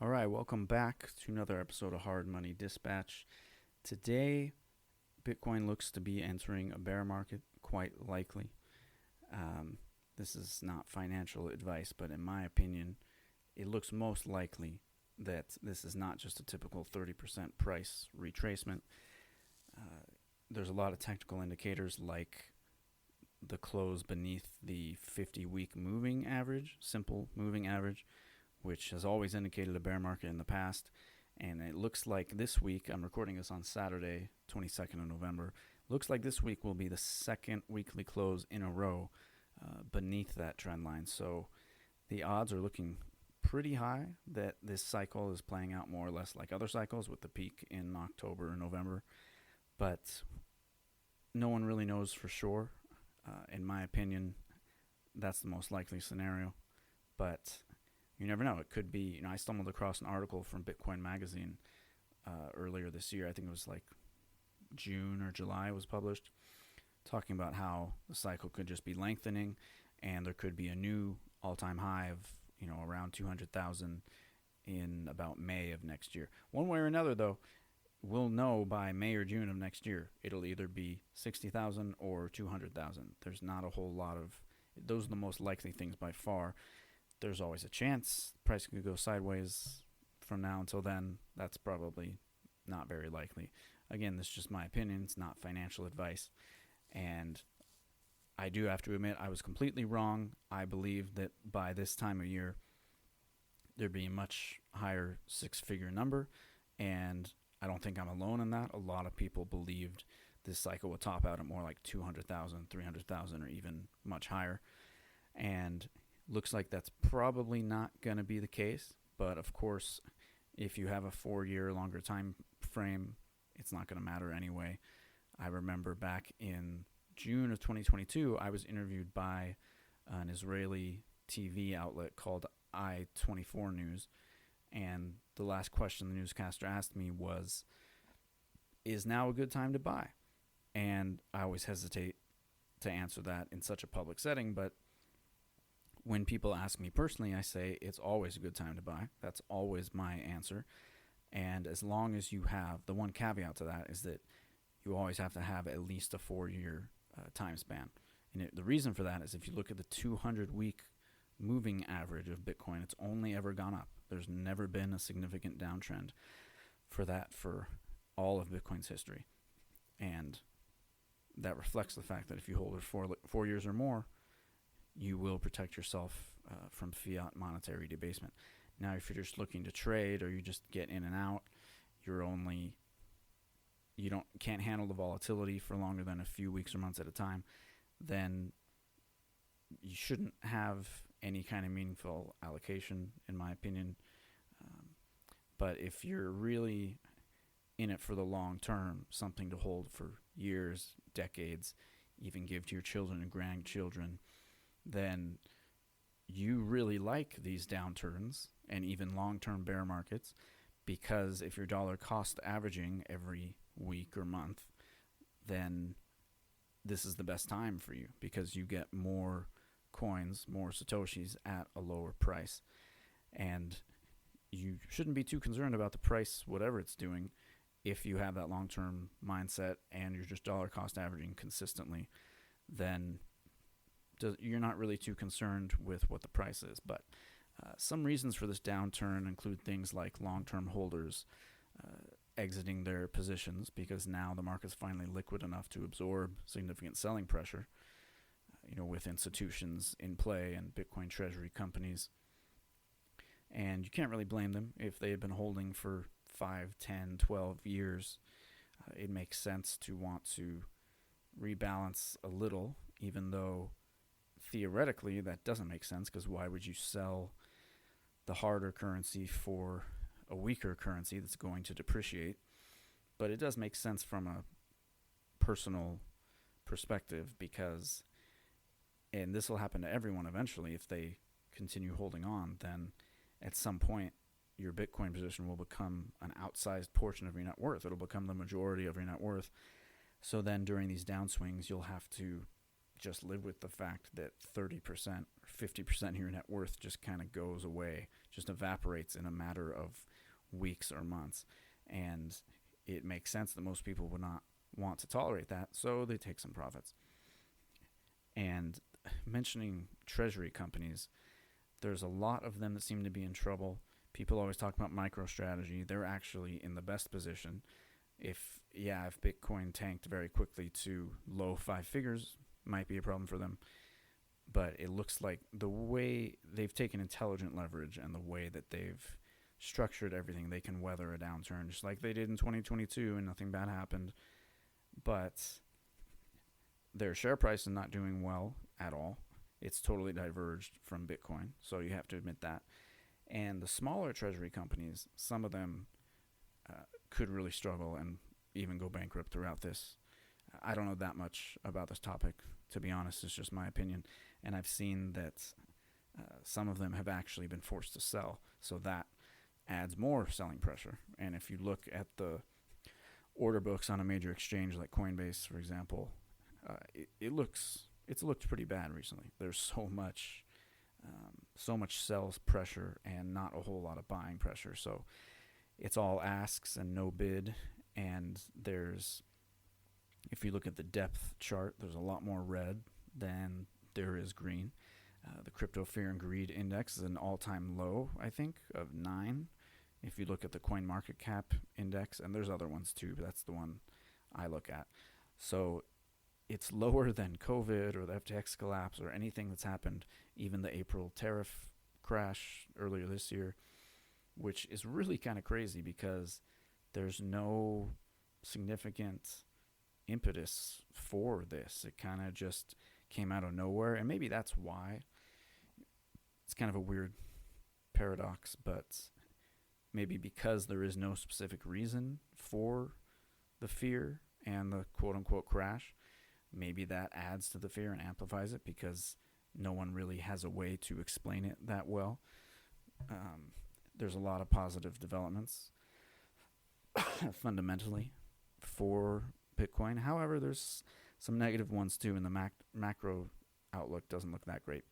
All right, welcome back to another episode of Hard Money Dispatch. Today, Bitcoin looks to be entering a bear market, quite likely. This is not financial advice, but in my opinion, it looks most likely that this is not just a typical 30% price retracement. Uh, there's a lot of technical indicators like the close beneath the 50-week moving average, simple moving average, which has always indicated a bear market in the past. And it looks like this week, I'm recording this on Saturday, 22nd of November, looks like this week will be the second weekly close in a row beneath that trend line. So the odds are looking pretty high that this cycle is playing out more or less like other cycles with the peak in October or November. But no one really knows for sure. In my opinion, that's the most likely scenario. But you never know. It could be, I stumbled across an article from Bitcoin Magazine earlier this year. I think it was like June or July it was published, talking about how the cycle could just be lengthening and there could be a new all-time high of, around 200,000 in about May of next year. One way or another, though, we'll know by May or June of next year. It'll either be 60,000 or 200,000. There's not a whole lot of, those are the most likely things by far. There's always a chance the price could go sideways from now until then. That's probably not very likely. Again, this is just my opinion. It's not financial advice. And I do have to admit I was completely wrong. I believed that by this time of year, there'd be a much higher six-figure number. And I don't think I'm alone in that. A lot of people believed this cycle would top out at more like 200,000, 300,000, or even much higher. And looks like that's probably not going to be the case. But of course, if you have a 4-year longer time frame, it's not going to matter anyway. I remember back in June of 2022, I was interviewed by an Israeli TV outlet called I-24 News. And the last question the newscaster asked me was, is now a good time to buy? And I always hesitate to answer that in such a public setting, but when people ask me personally, I say it's always a good time to buy. That's always my answer. And as long as you have, the one caveat to that is that you always have to have at least a 4-year time span. And the reason for that is if you look at the 200-week moving average of Bitcoin, it's only ever gone up. There's never been a significant downtrend for that for all of Bitcoin's history. And that reflects the fact that if you hold it for 4 years or more, you will protect yourself from fiat monetary debasement. Now, if you're just looking to trade or you just get in and out, can't handle the volatility for longer than a few weeks or months at a time, then you shouldn't have any kind of meaningful allocation, in my opinion. But if you're really in it for the long term, something to hold for years, decades, even give to your children and grandchildren, then you really like these downturns and even long-term bear markets, because if you're dollar cost averaging every week or month, then this is the best time for you because you get more coins, more Satoshis at a lower price. And you shouldn't be too concerned about the price, whatever it's doing, if you have that long-term mindset and you're just dollar cost averaging consistently, then you're not really too concerned with what the price is. But some reasons for this downturn include things like long-term holders exiting their positions because now the market's finally liquid enough to absorb significant selling pressure, with institutions in play and Bitcoin treasury companies. And you can't really blame them if they had been holding for 5, 10, 12 years. It makes sense to want to rebalance a little, even though theoretically that doesn't make sense, because why would you sell the harder currency for a weaker currency that's going to depreciate? But it does make sense from a personal perspective because, and this will happen to everyone eventually if they continue holding on, then at some point your Bitcoin position will become an outsized portion of your net worth. It'll become the majority of your net worth. So then during these downswings, you'll have to just live with the fact that 30% or 50% of your net worth just kind of goes away, just evaporates in a matter of weeks or months. And it makes sense that most people would not want to tolerate that, so they take some profits. And mentioning treasury companies, there's a lot of them that seem to be in trouble. People always talk about MicroStrategy. They're actually in the best position. If Bitcoin tanked very quickly to low 5 figures, might be a problem for them. But it looks like the way they've taken intelligent leverage and the way that they've structured everything, they can weather a downturn just like they did in 2022 and nothing bad happened. But their share price is not doing well at all. It's totally diverged from Bitcoin, so you have to admit that. And the smaller treasury companies, some of them could really struggle and even go bankrupt throughout this. I don't know that much about this topic, to be honest. It's just my opinion. And I've seen that some of them have actually been forced to sell, so that adds more selling pressure. And if you look at the order books on a major exchange like Coinbase, for example, it's looked pretty bad recently. There's so much sales pressure and not a whole lot of buying pressure. So it's all asks and no bid. And if you look at the depth chart, there's a lot more red than there is green. The Crypto Fear and Greed Index is an all-time low, I think, of 9. If you look at the CoinMarketCap Index, and there's other ones too, but that's the one I look at. So it's lower than COVID or the FTX collapse or anything that's happened, even the April tariff crash earlier this year, which is really kind of crazy because there's no significant impetus for this. It kind of just came out of nowhere, and maybe that's why. It's kind of a weird paradox, but maybe because there is no specific reason for the fear and the quote-unquote crash, maybe that adds to the fear and amplifies it because no one really has a way to explain it that well. There's a lot of positive developments fundamentally for Bitcoin. However, there's some negative ones too, and the macro outlook doesn't look that great.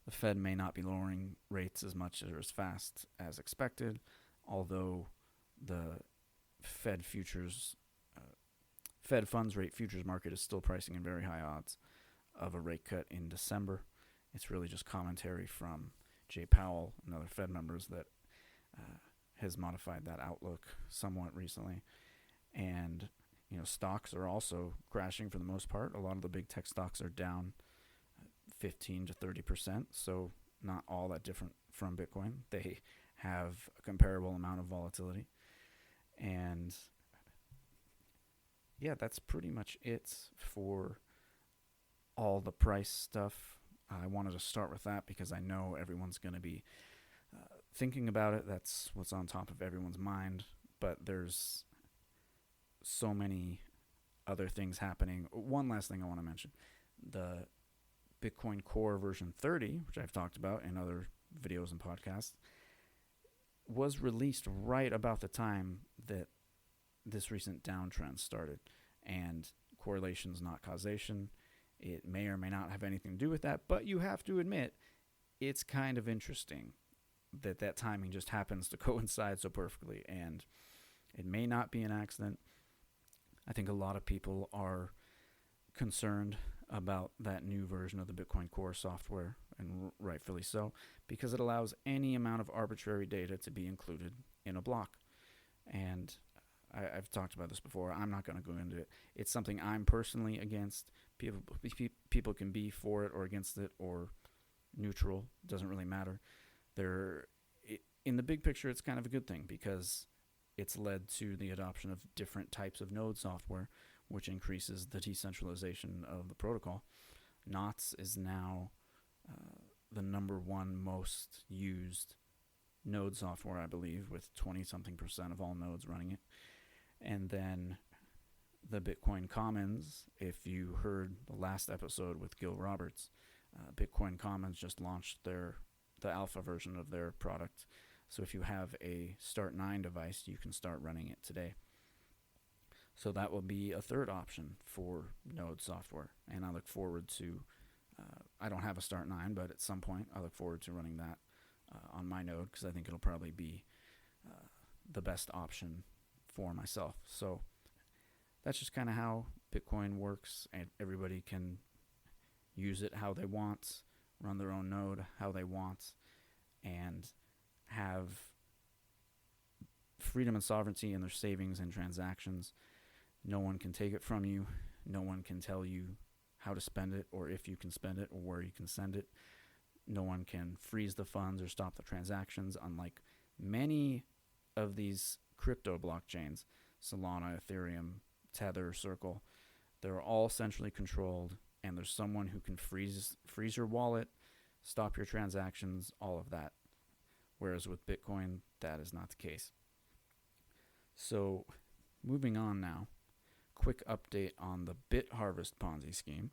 The Fed may not be lowering rates as much or as fast as expected, although the Fed funds rate futures market is still pricing in very high odds of a rate cut in December. It's really just commentary from Jay Powell and other Fed members that has modified that outlook somewhat recently. And stocks are also crashing for the most part. A lot of the big tech stocks are down 15 to 30%, so not all that different from Bitcoin. They have a comparable amount of volatility. And yeah, that's pretty much it for all the price stuff. I wanted to start with that because I know everyone's going to be thinking about it. That's what's on top of everyone's mind. But there's so many other things happening. One last thing I want to mention. The Bitcoin Core version 30, which I've talked about in other videos and podcasts, was released right about the time that this recent downtrend started. And correlation is not causation. It may or may not have anything to do with that, but you have to admit it's kind of interesting that timing just happens to coincide so perfectly, and it may not be an accident. I think a lot of people are concerned about that new version of the Bitcoin Core software, and rightfully so, because it allows any amount of arbitrary data to be included in a block. And I've talked about this before. I'm not going to go into it. It's something I'm personally against. People can be for it or against it or neutral. Doesn't really matter. In the big picture, it's kind of a good thing because it's led to the adoption of different types of node software, which increases the decentralization of the protocol. Knots is now the number one most used node software, I believe, with 20-something% of all nodes running it. And then the Bitcoin Commons, if you heard the last episode with Gil Roberts, Bitcoin Commons just launched the alpha version of their product. So if you have a Start 9 device, you can start running it today. So that will be a third option for Node software, and I look forward to. I don't have a Start 9, but at some point I look forward to running that on my node because I think it'll probably be the best option for myself. So that's just kind of how Bitcoin works, and everybody can use it how they want, run their own node how they want, and have freedom and sovereignty in their savings and transactions. No one can take it from you. No one can tell you how to spend it, or if you can spend it, or where you can send it. No one can freeze the funds or stop the transactions, unlike many of these crypto blockchains, Solana, Ethereum, Tether, Circle. They're all centrally controlled, and there's someone who can freeze your wallet, stop your transactions, all of that. Whereas with Bitcoin, that is not the case. So, moving on now, quick update on the Bitharvest Ponzi scheme.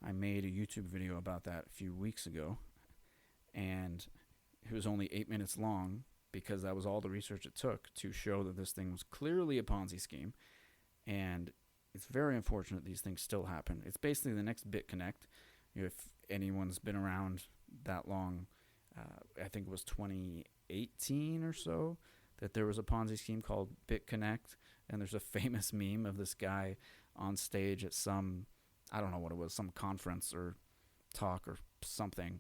I made a YouTube video about that a few weeks ago, and it was only 8 minutes long because that was all the research it took to show that this thing was clearly a Ponzi scheme. And it's very unfortunate these things still happen. It's basically the next Bitconnect. If anyone's been around that long, I think it was 2018 or so, that there was a Ponzi scheme called Bitconnect. And there's a famous meme of this guy on stage at some, I don't know what it was, some conference or talk or something.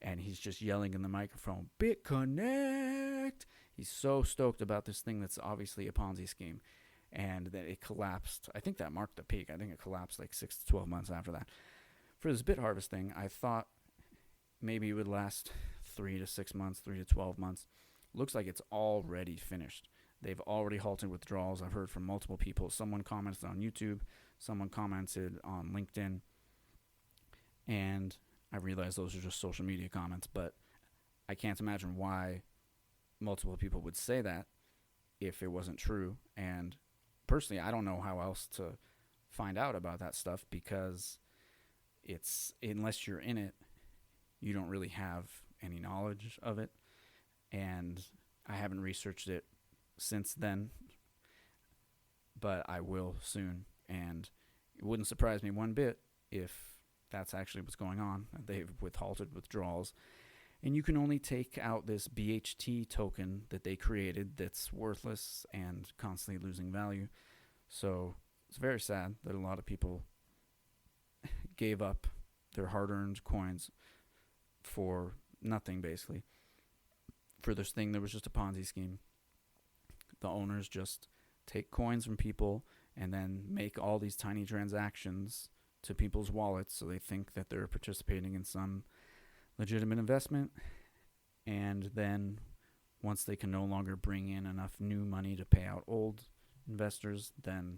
And he's just yelling in the microphone, Bitconnect! He's so stoked about this thing that's obviously a Ponzi scheme. And then it collapsed. I think that marked the peak. I think it collapsed like 6 to 12 months after that. For this Bitharvest thing, I thought maybe it would last 3 to 6 months, 3 to 12 months. Looks like it's already finished. They've already halted withdrawals. I've heard from multiple people. Someone commented on YouTube. Someone commented on LinkedIn. And I realize those are just social media comments, but I can't imagine why multiple people would say that if it wasn't true. And personally, I don't know how else to find out about that stuff, because it's, unless you're in it, you don't really have any knowledge of it. And I haven't researched it since then, but I will soon. And it wouldn't surprise me one bit if that's actually what's going on. They've halted withdrawals, and you can only take out this BHT token that they created that's worthless and constantly losing value. So it's very sad that a lot of people gave up their hard-earned coins for nothing, basically. For this thing that was just a Ponzi scheme. The owners just take coins from people and then make all these tiny transactions to people's wallets, so they think that they're participating in some legitimate investment. And then once they can no longer bring in enough new money to pay out old investors, then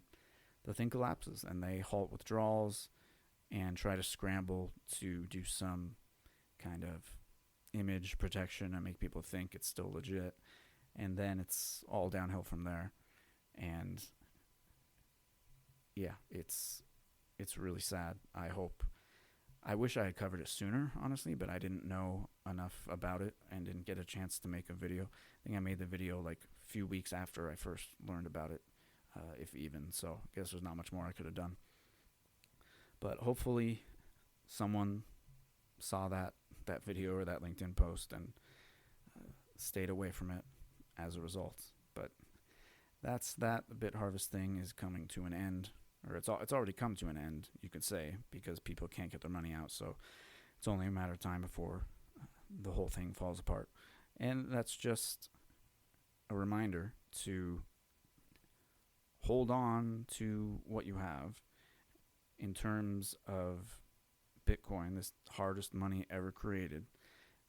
the thing collapses and they halt withdrawals and try to scramble to do some kind of image protection and make people think it's still legit. And then it's all downhill from there. And yeah, it's really sad. I wish I had covered it sooner, honestly, but I didn't know enough about it and didn't get a chance to make a video. I think I made the video like a few weeks after I first learned about it, if even. So I guess there's not much more I could have done. But hopefully someone saw that video or that LinkedIn post and stayed away from it as a result. But that's that. The Bitharvest thing is coming to an end. Or it's already come to an end, you could say, because people can't get their money out. So it's only a matter of time before the whole thing falls apart. And that's just a reminder to hold on to what you have in terms of Bitcoin, this hardest money ever created.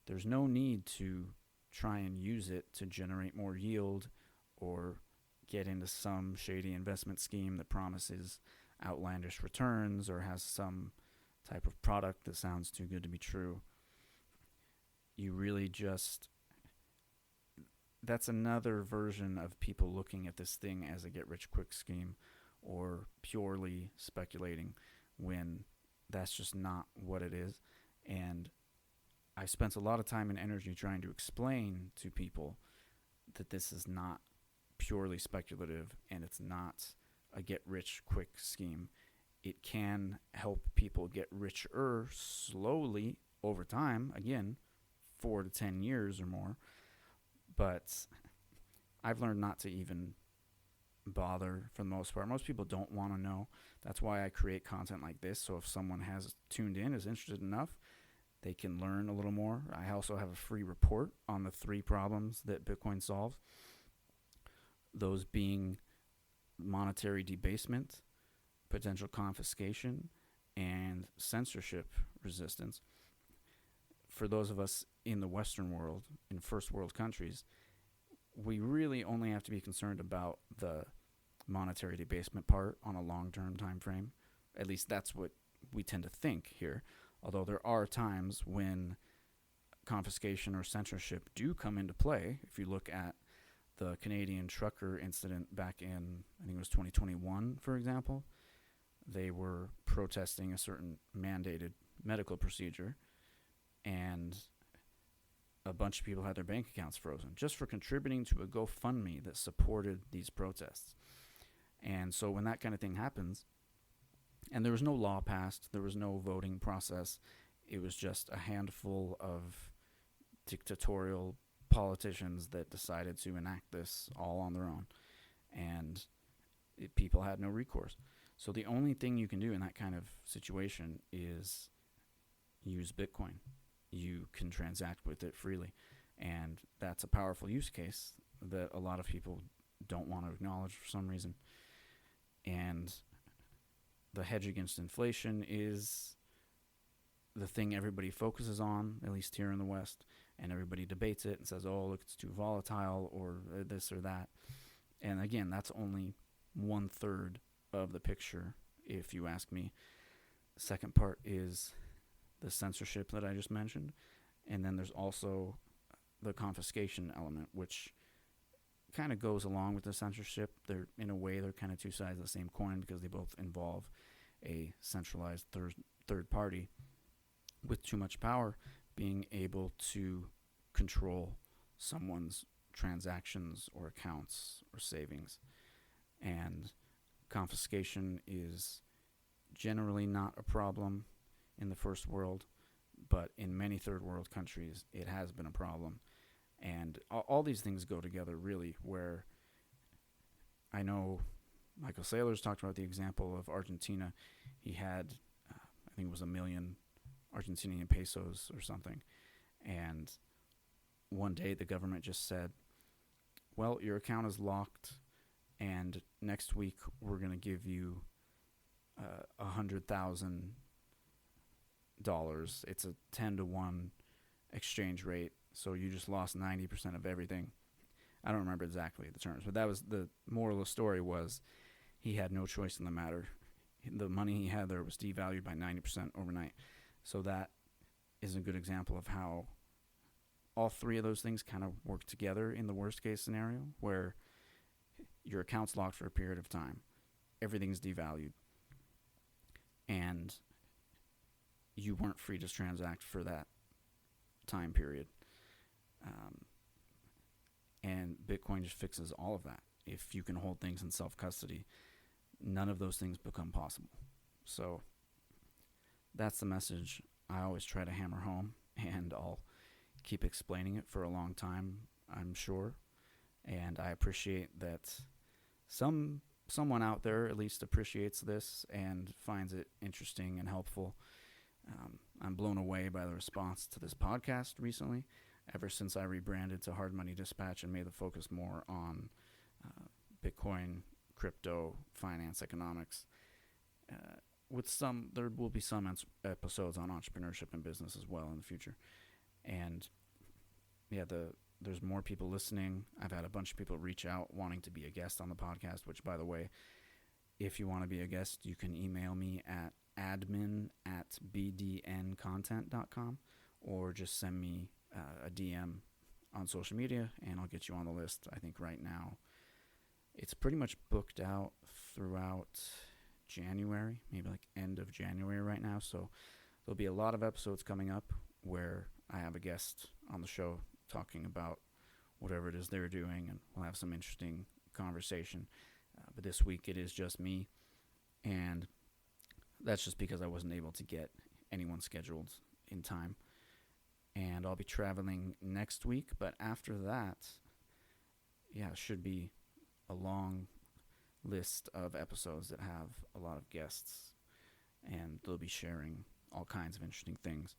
There's no need to try and use it to generate more yield or get into some shady investment scheme that promises outlandish returns or has some type of product that sounds too good to be true. You really just... That's another version of people looking at this thing as a get-rich-quick scheme or purely speculating, when that's just not what it is. And I spent a lot of time and energy trying to explain to people that this is not purely speculative, and it's not a get-rich-quick scheme. It can help people get richer slowly over time, again, 4 to 10 years or more. But I've learned not to even bother for the most part. Most people don't want to know. That's why I create content like this. So if someone has tuned in, is interested enough, they can learn a little more. I also have a free report on the 3 problems that Bitcoin solves. Those being monetary debasement, potential confiscation, and censorship resistance. For those of us in the Western world, in first world countries, we really only have to be concerned about the monetary debasement part on a long-term time frame. At least that's what we tend to think here. Although there are times when confiscation or censorship do come into play. If you look at the Canadian trucker incident back in, I think it was 2021, for example, they were protesting a certain mandated medical procedure, and a bunch of people had their bank accounts frozen just for contributing to a GoFundMe that supported these protests. And so when that kind of thing happens, and there was no law passed, there was no voting process, it was just a handful of dictatorial politicians that decided to enact this all on their own. And people had no recourse. So the only thing you can do in that kind of situation is use Bitcoin. You can transact with it freely. And that's a powerful use case that a lot of people don't want to acknowledge for some reason. And the hedge against inflation is the thing everybody focuses on, at least here in the West, and everybody debates it and says, oh, look, it's too volatile or this or that. And again, that's only 1/3 of the picture, if you ask me. The second part is the censorship that I just mentioned. And then there's also the confiscation element, which kind of goes along with the censorship. They're, in a way, they're kind of two sides of the same coin because they both involve a centralized third party with too much power being able to control someone's transactions or accounts or savings. And confiscation is generally not a problem in the first world, but in many third world countries, it has been a problem. And all these things go together, really, where I know Michael Saylor's talked about the example of Argentina. He had, I think it was 1 million Argentinian pesos or something. And one day the government just said, well, your account is locked, and next week we're going to give you $100,000. It's a 10-to-1 exchange rate, so you just lost 90% of everything. I don't remember exactly the terms, but that was the moral of the story. Was he had no choice in the matter. The money he had there was devalued by 90% overnight. So that is a good example of how all 3 of those things kind of work together in the worst case scenario, where your account's locked for a period of time, everything's devalued, and you weren't free to transact for that time period. And Bitcoin just fixes all of that. If you can hold things in self-custody, none of those things become possible. So that's the message I always try to hammer home, and I'll keep explaining it for a long time, I'm sure. And I appreciate that someone out there at least appreciates this and finds it interesting and helpful. I'm blown away by the response to this podcast recently, ever since I rebranded to Hard Money Dispatch and made the focus more on Bitcoin, crypto, finance, economics. There will be some episodes on entrepreneurship and business as well in the future. And yeah, there's more people listening. I've had a bunch of people reach out wanting to be a guest on the podcast, which, by the way, if you want to be a guest, you can email me at admin@bdncontent.com, or just send me a DM on social media and I'll get you on the list. I think right now it's pretty much booked out throughout January, maybe like end of January right now. So there'll be a lot of episodes coming up where I have a guest on the show talking about whatever it is they're doing, and we'll have some interesting conversation. But this week it is just me, and that's just because I wasn't able to get anyone scheduled in time. And I'll be traveling next week, but after that, yeah, it should be a long list of episodes that have a lot of guests, and they'll be sharing all kinds of interesting things.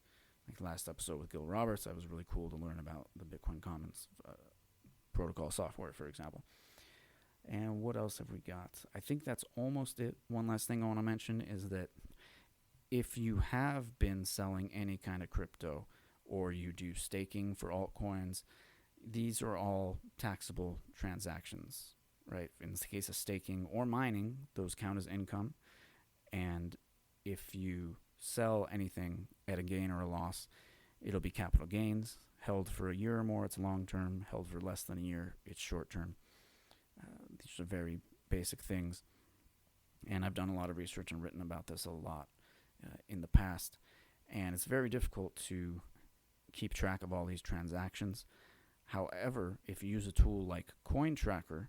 Like the last episode with Gil Roberts, that was really cool to learn about the Bitcoin Commons protocol software, for example. And what else have we got? I think that's almost it. One last thing I want to mention is that if you have been selling any kind of crypto or you do staking for altcoins, these are all taxable transactions, right? In the case of staking or mining, those count as income. And if you sell anything at a gain or a loss, it'll be capital gains. Held for a year or more, it's long term. Held for less than a year, it's short term. These are very basic things. And I've done a lot of research and written about this a lot in the past. And it's very difficult to keep track of all these transactions. However, if you use a tool like CoinTracker,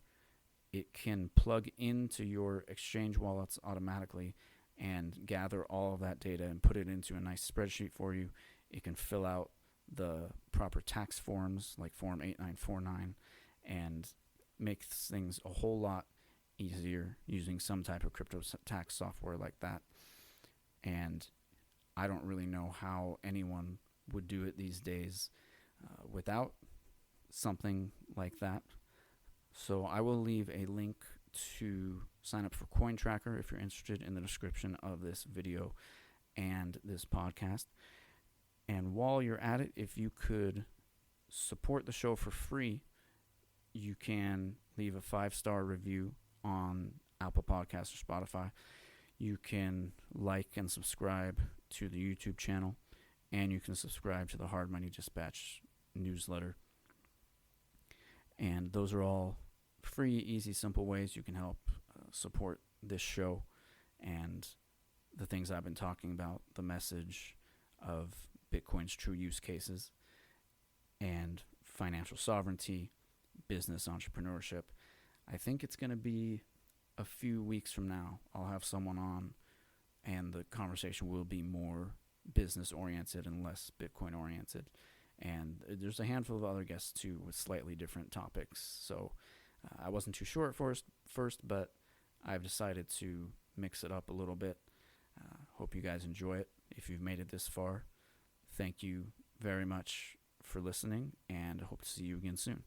it can plug into your exchange wallets automatically and gather all of that data and put it into a nice spreadsheet for you. It can fill out the proper tax forms like Form 8949 and makes things a whole lot easier using some type of crypto tax software like that. And I don't really know how anyone would do it these days without something like that. So I will leave a link to sign up for CoinTracker if you're interested in the description of this video and this podcast. And while you're at it, if you could support the show for free, you can leave a 5-star review on Apple Podcasts or Spotify. You can like and subscribe to the YouTube channel, and you can subscribe to the Hard Money Dispatch newsletter. And those are all free, easy, simple ways you can help support this show and the things I've been talking about, the message of Bitcoin's true use cases and financial sovereignty, business entrepreneurship. I think it's going to be a few weeks from now. I'll have someone on, and the conversation will be more business-oriented and less Bitcoin-oriented. And there's a handful of other guests, too, with slightly different topics. So I wasn't too sure at first, but I've decided to mix it up a little bit. Hope you guys enjoy it. If you've made it this far, thank you very much for listening, and I hope to see you again soon.